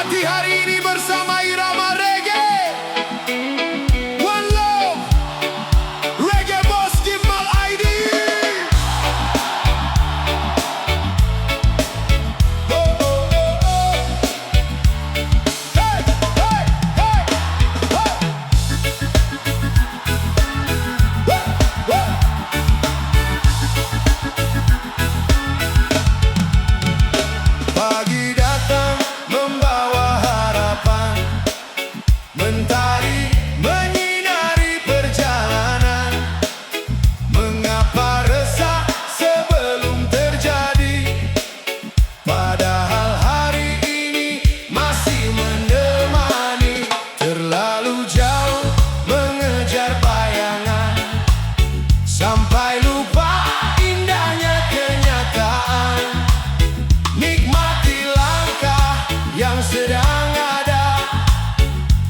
Nikmati hari ini bersama irama reggae. One love, reggae boss Jimal ID. Oh, oh, oh, oh. Hey, hey, hey, hey. Woo, woo. Pagi datang membawa harapan, mentari menyinari perjalanan. Mengapa resah sebelum terjadi, padahal hari ini masih menemani. Terlalu jauh mengejar bayangan, sampai lupa indahnya kenyataan. Nikmati langkah yang sedang ada,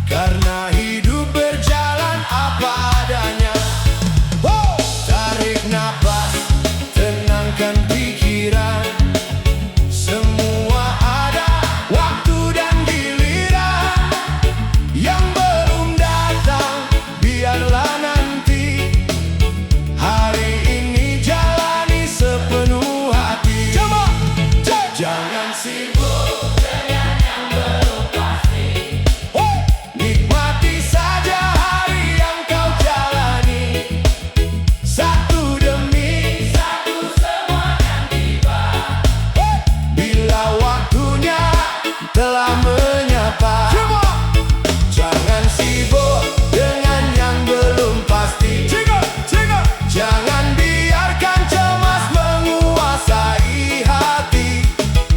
karena hidup berjalan apa adanya. Oh! Tarik napas, tenangkan pikiran. Semua ada waktu dan giliran. Yang belum datang, biarlah nanti. Hari ini jalani sepenuh hati. Coba, jangan sibuk dengan yang belum pasti. Nikmati saja hari yang kau jalani. Satu demi satu semua akan tiba, bila waktunya telah menyapa. Jangan sibuk dengan yang belum pasti. Jangan biarkan cemas menguasai hati.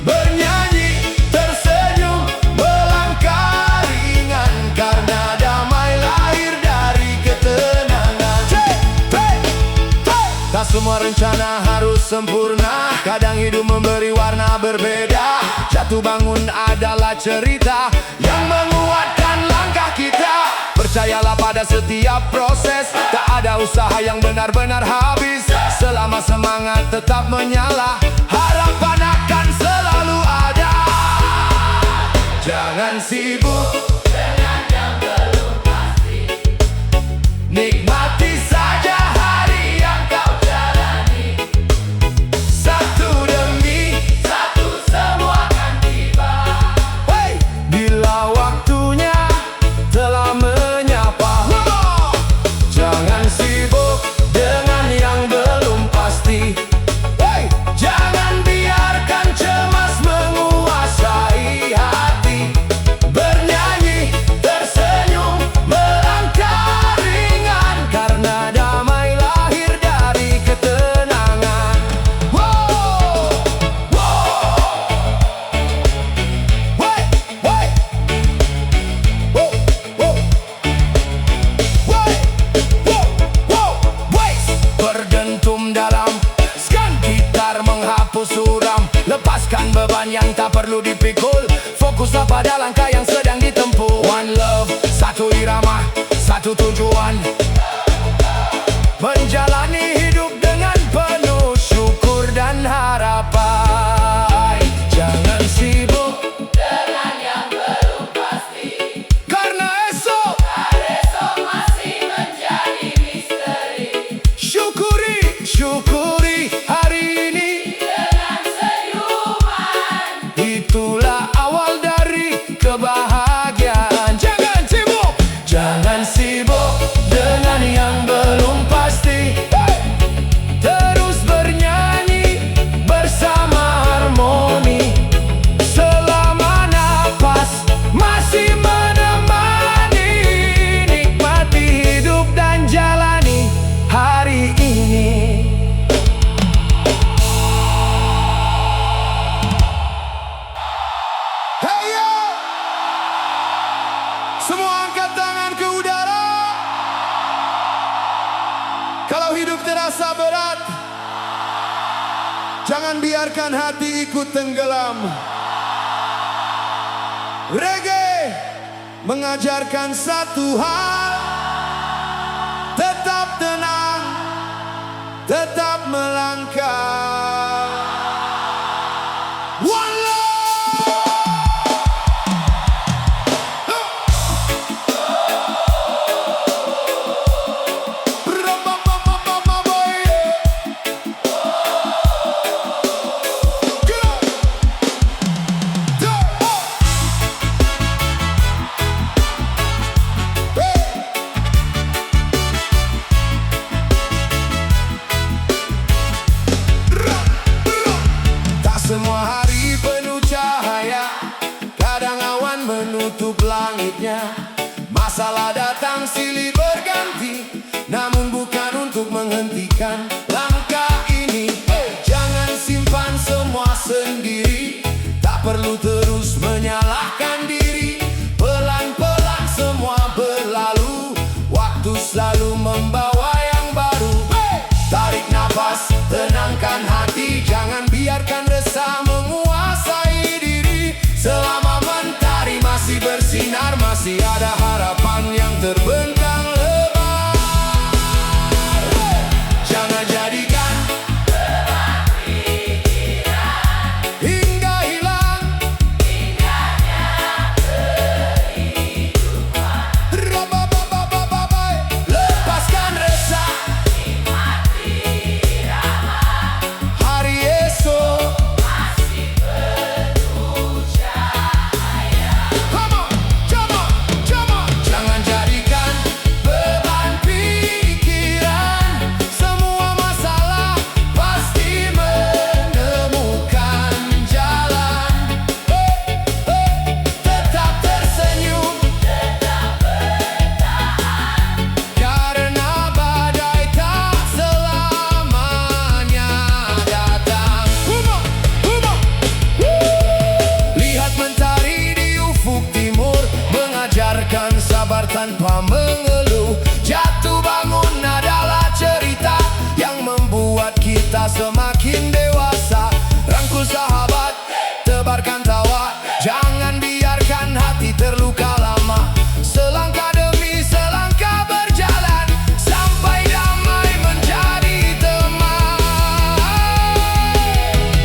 Bernyanyi, tersenyum, melangkah ringan, karena damai lahir dari ketenangan. Tak semua rencana harus sempurna, kadang hidup memberi warna berbeda. Jatuh bangun adalah cerita yang menguatkan langkah kita. Percayalah pada setiap proses, tak ada usaha yang benar-benar habis. Selama semangat tetap menyala, harapan akan selalu ada. Jangan sibuk dengan yang belum pasti. Nikmati saja hari yang kau jalani. Satu demi satu semua akan tiba, bila waktunya telah menyapa. Jangan sibuk dengan yang belum pasti. Jangan biarkan cemas menguasai hati. Bernyanyi, tersenyum, melangkah ringan, karena damai lahir dari ketenangan. Wow, wow. Wey, wey. Wow, wow. Wey, wow, wow. Wey. Berdentum dalam skan gitar menghapus suram. Lepaskan beban yang tak perlu dipikul. Fokuslah pada langkah yang sedang ditempuh. One love, satu irama, satu tujuan. Menjalani hidup dengan penuh syukur dan harapan. Jangan sibuk dengan yang belum pasti, karena esok masih menjadi misteri. Syukuri hari ini dengan senyuman. Itulah awal dari kebahagiaan. Jangan sibuk dengan yang belum pasti. Terus bernyanyi bersama harmoni. Selama nafas masih menemani. Nikmati hidup dan jalani hari ini. Hey yo! Semua angkat tangan ke udara. Kalau hidup terasa berat, jangan biarkan hati ikut tenggelam. Reggae mengajarkan satu hal: tetap tenang, tetap melangkah. One love! menutup langitnya. Masalah datang silih berganti, namun bukan untuk menghentikan langkah ini. Jangan simpan semua sendiri, tak perlu terus menyalahkan diri. Pelan-pelan semua berlalu, waktu selalu membawa yang baru. Tarik nafas, tenangkan hati, jangan biarkan resah menguasai diri. Selama mentari masih bersinar, masih ada harapan yang terbentang lebar. Jangan jadikan beban pikiran hingga hilang indahnya kehidupan. Lepaskan resah, nikmati irama. Hari esok masih penuh cahaya. Come on, come on, come on. Jangan jadikan beban pikiran, semua masalah pasti menemukan jalan. Tetap tersenyum, tetap bertahan, karena badai tak selamanya datang. Lihat mentari di ufuk timur, mengajarkan sabar tanpa mengeluh. Jatuh bangun adalah cerita yang membuat kita semakin dewasa. Rangkul sahabat, tebarkan tawa, jangan biarkan hati terluka lama. Selangkah demi selangkah berjalan, sampai damai menjadi teman.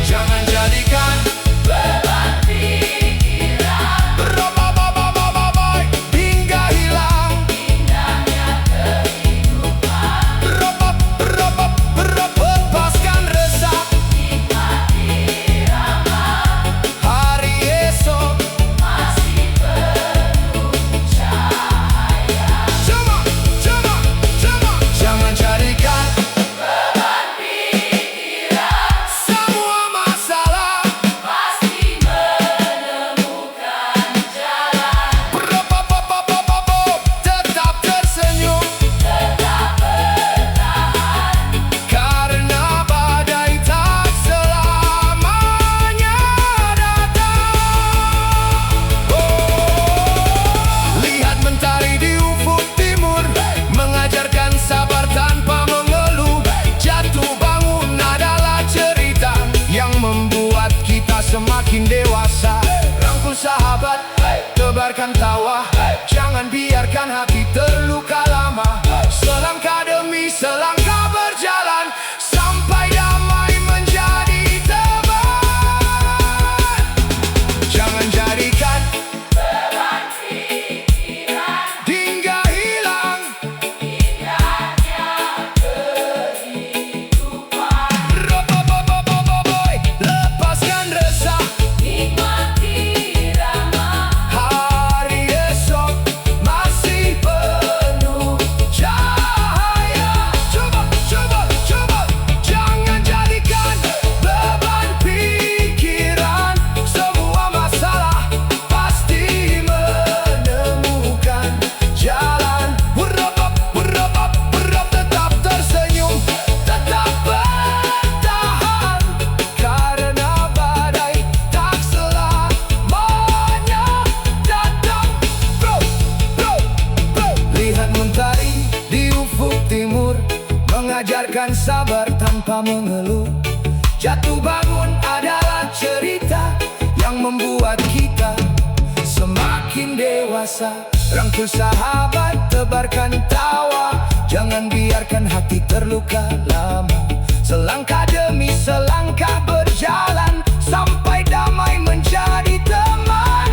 Jangan jadikan beban pikiran hingga hilang indahnya kehidupan. Lepaskan resah, nikmati irama. Hari esok masih penuh cahaya. Jangan jadikan beban pikiran, semua masalah pasti menemukan jalan. Tetap tersenyum, tetap bertahan, karena badai tak selamanya datang. Lihat mentari di ufuk timur, mengajarkan sabar tanpa mengeluh. Jatuh bangun adalah cerita yang membuat kita semakin dewasa. Rangkul sahabat, tebarkan tawa, jangan biarkan hati terluka lama. Selangkah demi selangkah berjalan, sampai damai menjadi teman. Jangan jadikan beban pikiran hingga hilang indahnya kehidupan. Lepaskan resah, nikmati irama. Hari esok masih penuh cahaya. Jangan jadikan beban pikiran, semua masalah pasti menemukan jalan. Tetap tersenyum, tetap bertahan, karena badai tak selamanya datang. Lihat mentari di ufuk timur, mengajarkan sabar tanpa mengeluh. Jatuh bangun adalah cerita yang membuat kita semakin dewasa. Rangkul sahabat, tebarkan tawa, jangan biarkan hati terluka lama. Selangkah demi selangkah berjalan, sampai damai menjadi teman.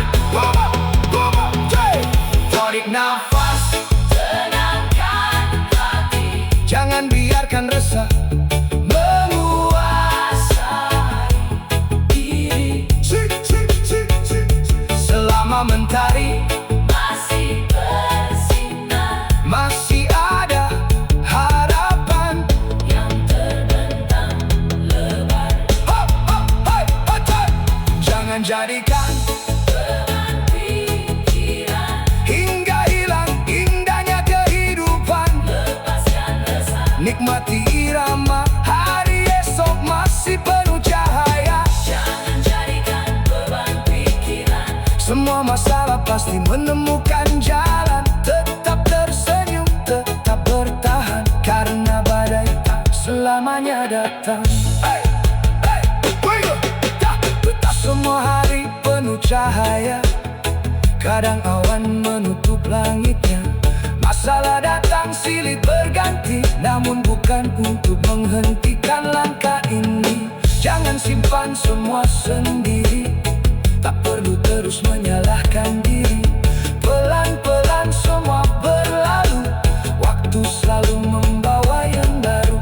Tarik nafas, tenangkan hati, jangan biarkan resah menguasai diri. Selama mentari masih bersinar, masih ada harapan yang terbentang lebar. Jangan jadikan beban pikiran Semua masalah pasti menemukan jalan. Tetap tersenyum, tetap bertahan, karena badai tak selamanya datang. Tak semua hari penuh cahaya, kadang awan menutup langitnya. Masalah datang silih berganti, namun bukan untuk menghentikan langkah ini. Jangan simpan semua sendiri, tak perlu terus menyalahkan diri. Pelan-pelan semua berlalu, waktu selalu membawa yang baru.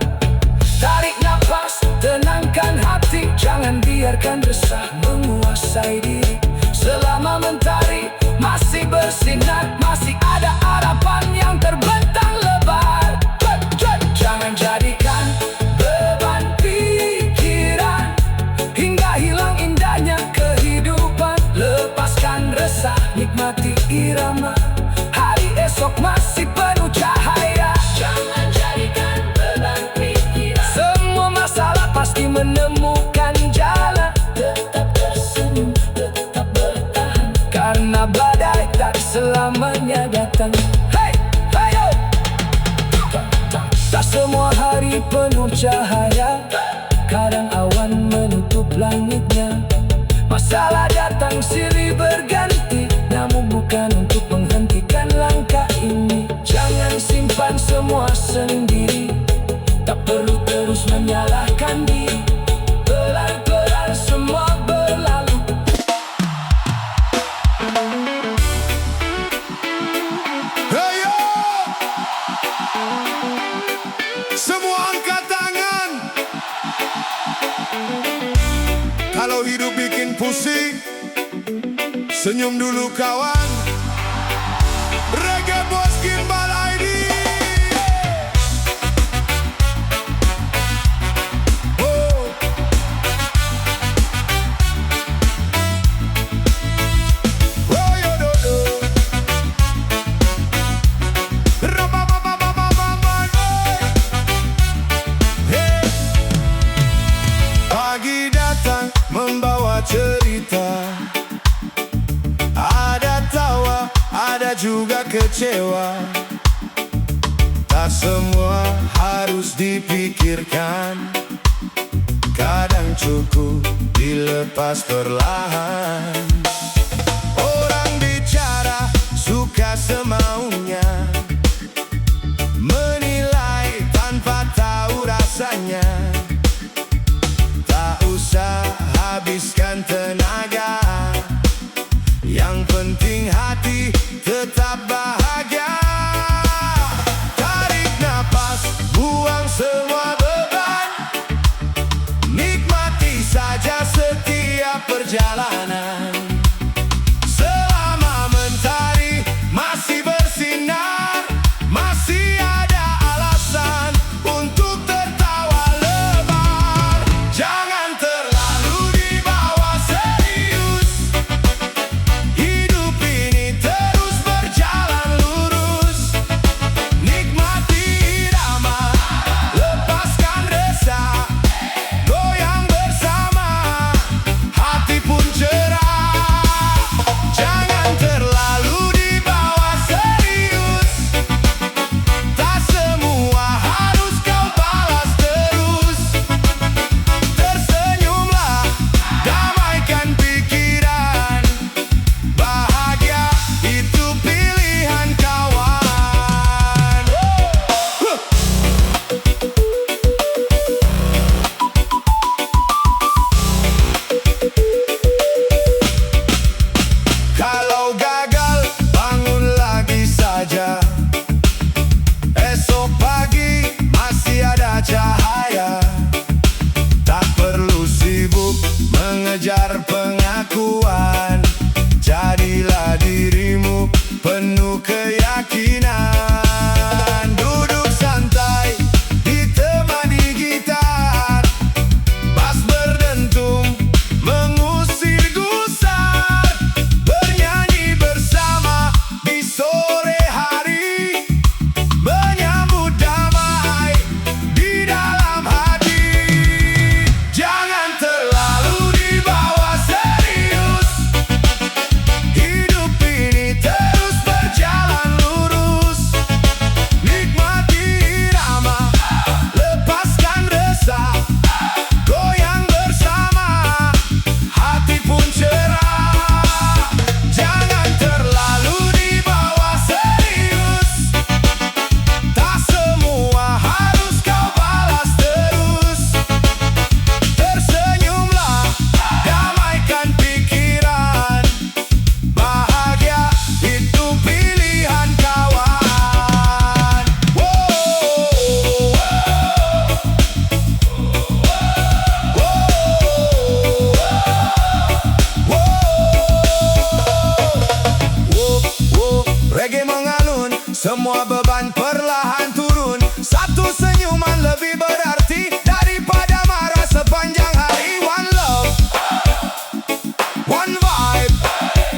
Tarik nafas, tenangkan hati, jangan biarkan resah menguasai diri. Selama mentari masih bersinar, masih ada harapan yang terbentang lebar. Jangan jadikan beban pikiran hingga hilang indahnya kehidupan. Lepaskan resah, nikmati irama, hari esok masih penuh cahaya. Jangan jadikan beban pikiran, semua masalah pasti menemukan jalan. Tetap tersenyum, tetap bertahan, karena badai tak selamanya datang. Tak semua hari penuh cahaya, kadang awan menutup langitnya. Masalah datang silih berganti, namun bukan untuk menghentikan langkah ini. Jangan simpan semua sendiri, tak perlu terus menyalahkan diri. Pelan-pelan semua berlalu. Hey yo! Semua angkat tangan. Kalau hidup bikin pusing, senyum dulu kawan. Reggae Boss Gimbal ID. Oh. Oh, yo, do, do. Hey. Pagi datang membawa cerita, ada tawa, ada juga kecewa. Tak semua harus dipikirkan, kadang cukup dilepas perlahan. Orang bicara suka semaunya, menilai tanpa tahu rasanya. Tak usah habiskan tenaga, yang penting hati tetap bahagia. Tarik napas, buang semua beban, nikmati saja setiap perjalanan. Selama mentari masih bersinar, masih ada alasan untuk tertawa lebar. Jangan terlalu dibawa serius, hidup ini terus berjalan semua beban perlahan turun. Satu senyuman lebih berarti daripada marah sepanjang hari. One love, one vibe,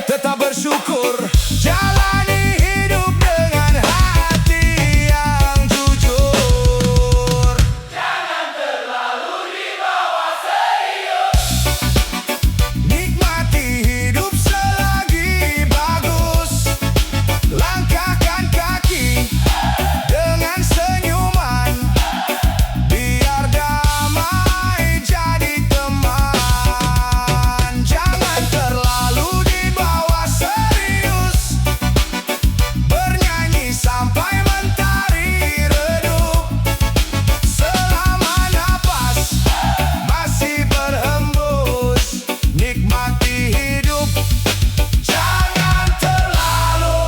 tetap bersyukur. Jalani hidup dengan hati yang jujur. Jangan terlalu dibawa serius. Nikmati hidup selagi bagus. Langkahkan kaki dengan senyuman. Biar damai jadi teman. Jangan terlalu dibawa serius. Bernyanyi sampai mentari redup. Selama napas masih berhembus. Nikmati hidup. Jangan terlalu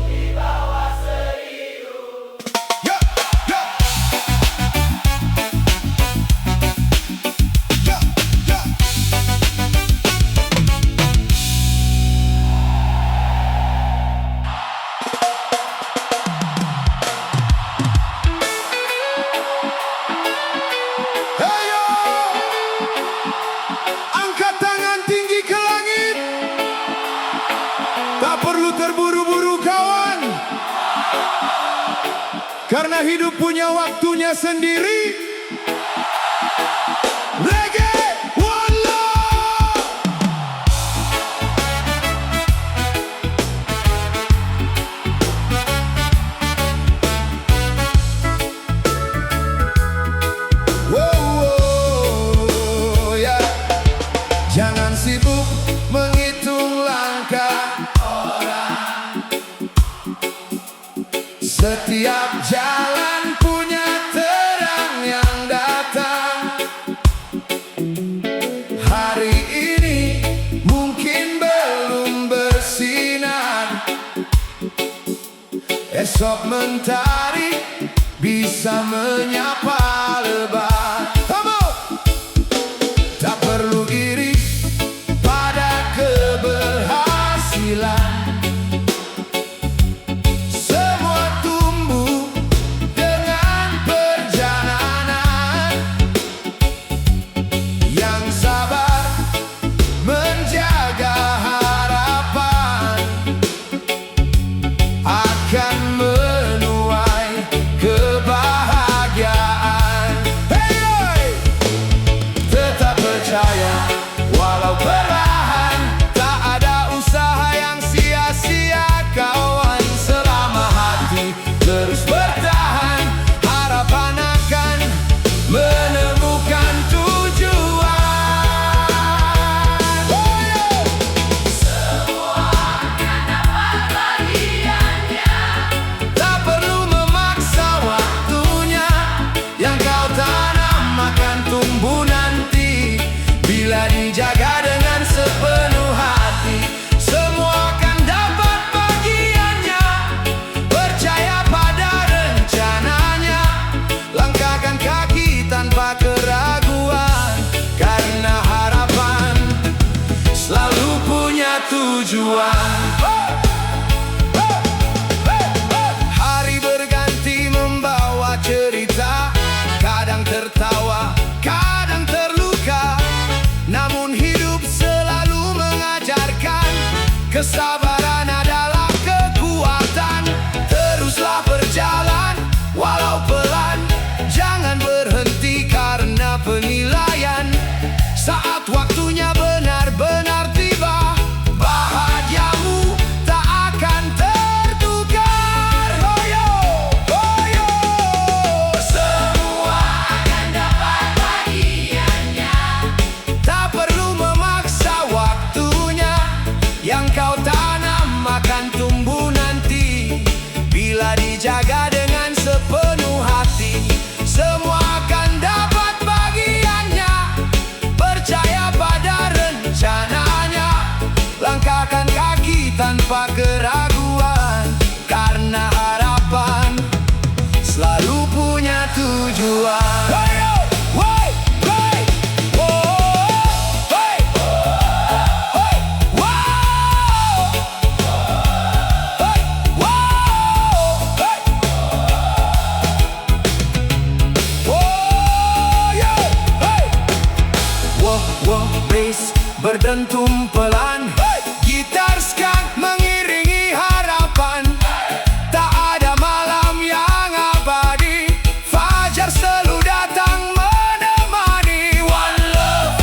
Dibawa serius. Yo, yo. Yo, yo. Hey yo, angkat tangan tinggi ke langit. Tak perlu terburu-buru kawan, karena hidup punya waktunya sendiri. Reggae, one love. Wow, ya. Jangan sibuk menghitung langkah orang. Setiap jalan punya terang yang datang. Hari ini mungkin belum bersinar. Esok mentari bisa menyapa lebat. Come on! Tak perlu iri pada keberhasilan. Semua tumbuh dengan perjalanan. Yang sabar menjaga harapan akan menuai kebahagiaan. Hey, hey! Tetap percaya walau perlahan. Tak ada usaha yang sia-sia kawan. Selama hati terus bertahan, harapan akan menemukan tujuan. Oh, yeah! Semua akan dapat bagiannya. Tak perlu memaksa waktunya. Yang kau tanam akan tumbuh nanti. Bila dijaga dengan sepenuh hati, semua akan dapat bagiannya. Percaya pada rencananya. Langkahkan kaki tanpa keraguan. Karena harapan selalu punya tujuan. Hari berganti membawa cerita. Kadang tertawa, kadang terluka. Namun hidup selalu mengajarkan kesabaran adalah kekuatan. Teruslah berjalan walau pelan. Jangan berhenti karena penilaian. Saat waktunya benar-benar tiba, bahagiamu tak akan tertukar. Oh yo, oh yo. Semua akan dapat bagiannya. Tak perlu memaksa waktunya. Yang kau tanam akan tumbuh nanti. Bila dijaga dengan sepenuh hati, semua akan dapat bagiannya. Percaya pada rencananya. Langkahkan kaki tanpa keraguan. Karena harapan selalu punya tujuan. Hey, yo! Hey, hey! Oh, hey! Hey! Wow! Hey! Wow! berdentum pelan, gitar skang mengiringi harapan. Tak ada malam yang abadi, fajar selalu datang menemani. One love,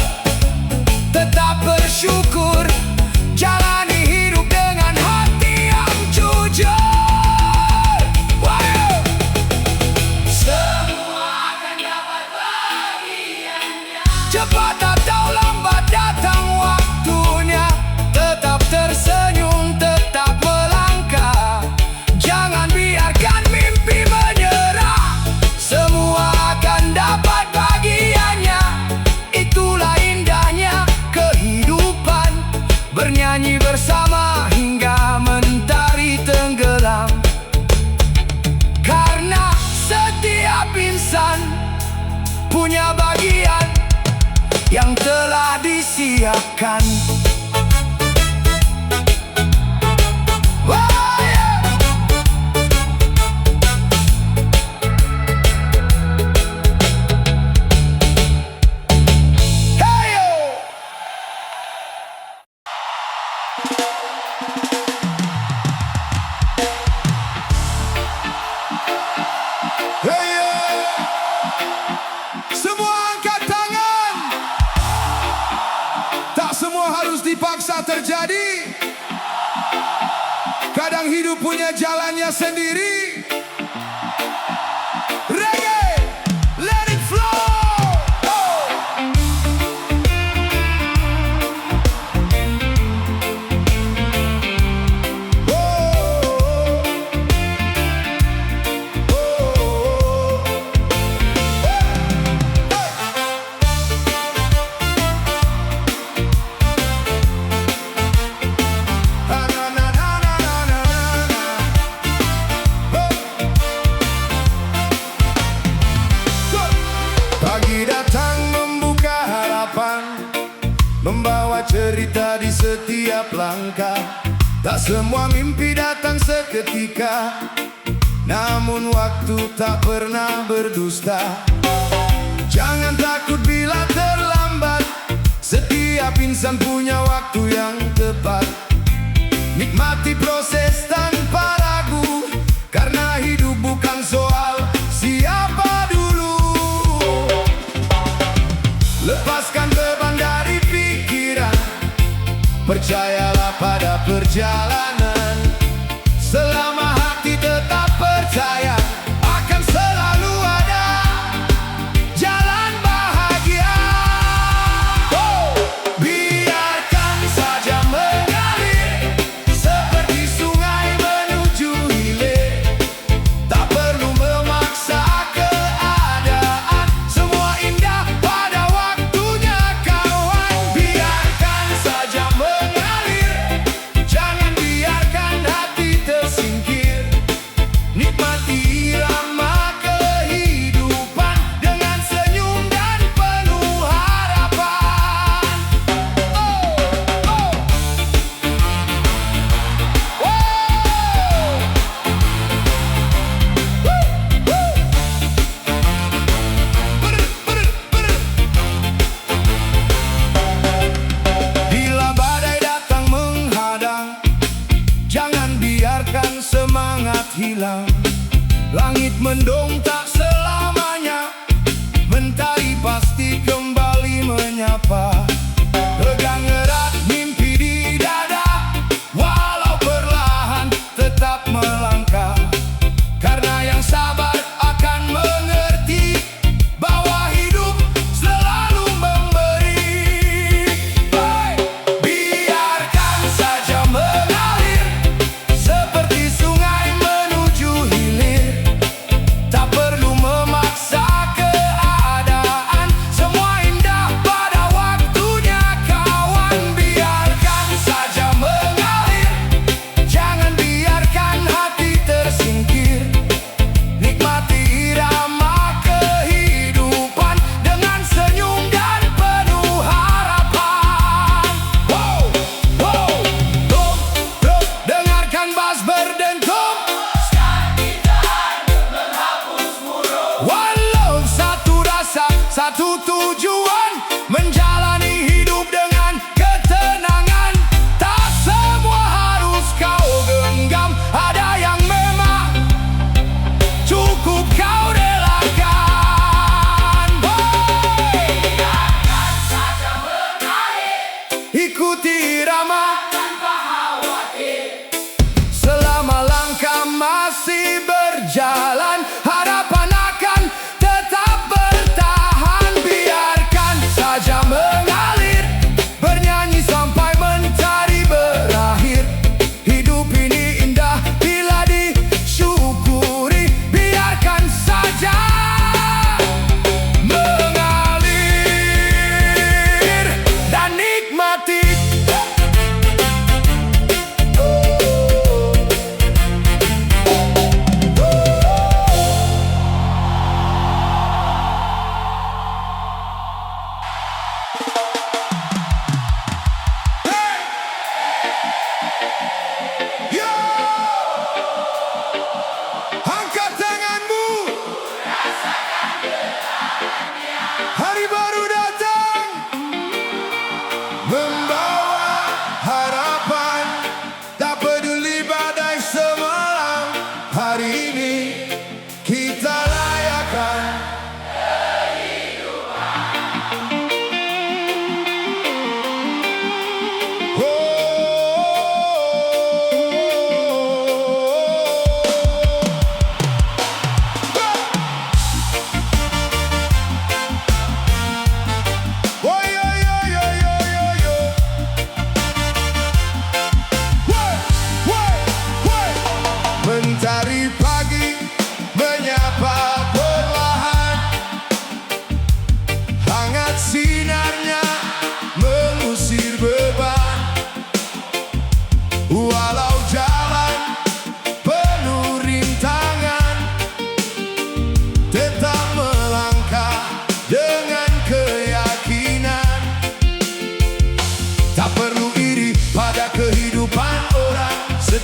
tetap bersyukur, jalani hidup dengan hati yang jujur. Wow. Semua akan dapat bagiannya, cepat atau lambat datang waktunya. Tetap tersenyum, tetap melangkah, jangan biarkan mimpi menyerah. Semua akan dapat bagiannya, itulah indahnya kehidupan. Bernyanyi bersama hingga mentari tenggelam, karena setiap insan punya bagian yang telah disiapkan. Oh, yeah. Hey, yo. Hey, yeah. Semua angkat tangan. Tak semua harus dipaksa terjadi. Kadang hidup punya jalannya sendiri. Reggae, let it flow. Oh. Pagi datang membuka harapan, membawa cerita di setiap langkah. Tak semua mimpi datang seketika, namun waktu tak pernah berdusta. Jangan takut bila terlambat, setiap insan punya waktu yang tepat. Nikmati proses tanpa ragu, karena hidup bukan soal siapa dulu. Lepaskan beban dari pikiran, percayalah pada perjalanan. Selama hati tetap percaya, akan selalu ada jalan bahagia. Oh, biarkan saja mengalir seperti sungai menuju hilir. Tak perlu memaksa keadaan, semua indah pada waktunya kawan. Biarkan saja mengalir, jangan biarkan hati tersingkir. Nikmati irama kehidupan dengan senyum dan penuh harapan. Oh, oh. Wow. Woo, woo. Brr, brr, brr. Bila badai datang menghadang, jangan biarkan semangat hilang. Langit mendung tak selamanya, mentari pasti kembali menyapa. Pegang erat mimpi di dada, walau perlahan tetap melangkah. Karena yang sabar akan mengerti bahwa hidup selalu memberi. Hey! Biarkan saja mengalir seperti sungai menuju hilir. Tak perlu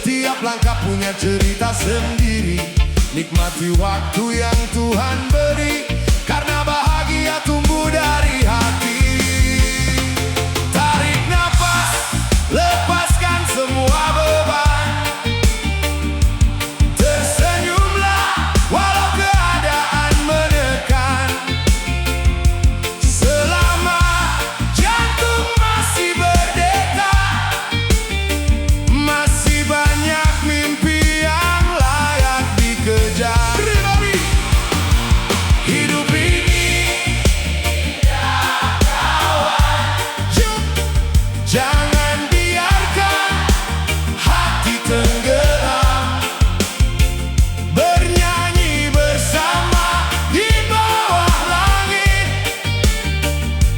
Setiap langkah punya cerita sendiri. Nikmati waktu yang Tuhan beri, karena bahagia tumbuh dari hati. Tarik nafas, lepaskan semua beban. Tersenyumlah walau keadaan menekan. Selama jantung masih berdetak, masih banyak mimpi yang layak dikejar. Hidup ini indah kawan. Jangan biarkan hati tenggelam. Bernyanyi bersama di bawah langit.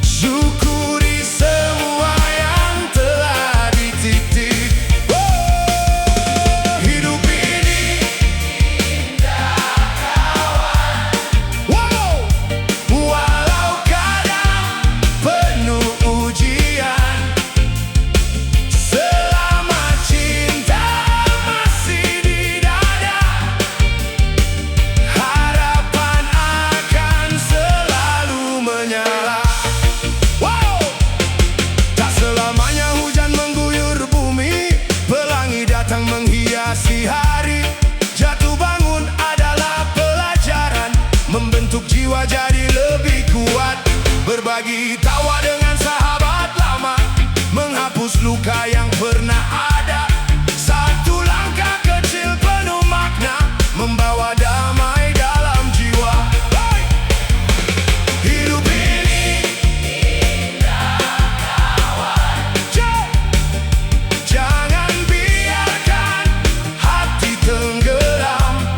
Syukuri semua yang telah dititip. Hidup ini indah kawan. Walau kadang penuh ujian, selama cinta masih di dada, harapan akan selalu menyala. Tak selamanya hujan mengguyur bumi, pelangi datang menghiasi hari. Jatuh bangun adalah pelajaran, membentuk jiwa jadi lebih kuat. Berbagi tawa dengan sahabat lama, menghapus luka yang pernah ada. Satu langkah kecil penuh makna, membawa damai dalam jiwa. Hidup ini indah kawan. Jangan biarkan hati tenggelam.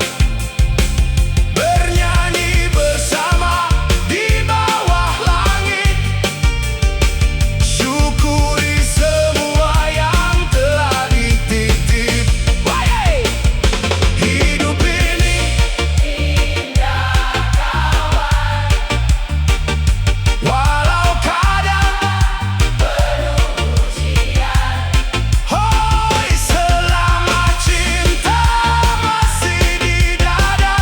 Bernyanyi bersama di bawah langit. Syukuri semua yang telah dititip. Hidup ini indah kawan. Walau kadang penuh ujian. Selama cinta masih di dada,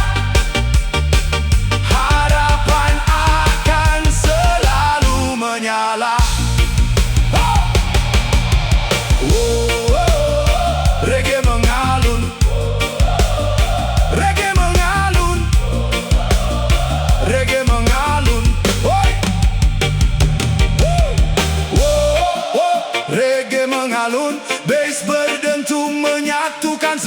harapan akan selalu menyala. Reggae mengalun, reggae mengalun, reggae mengalun. Reggae mengalun, bass berdentum menyatukan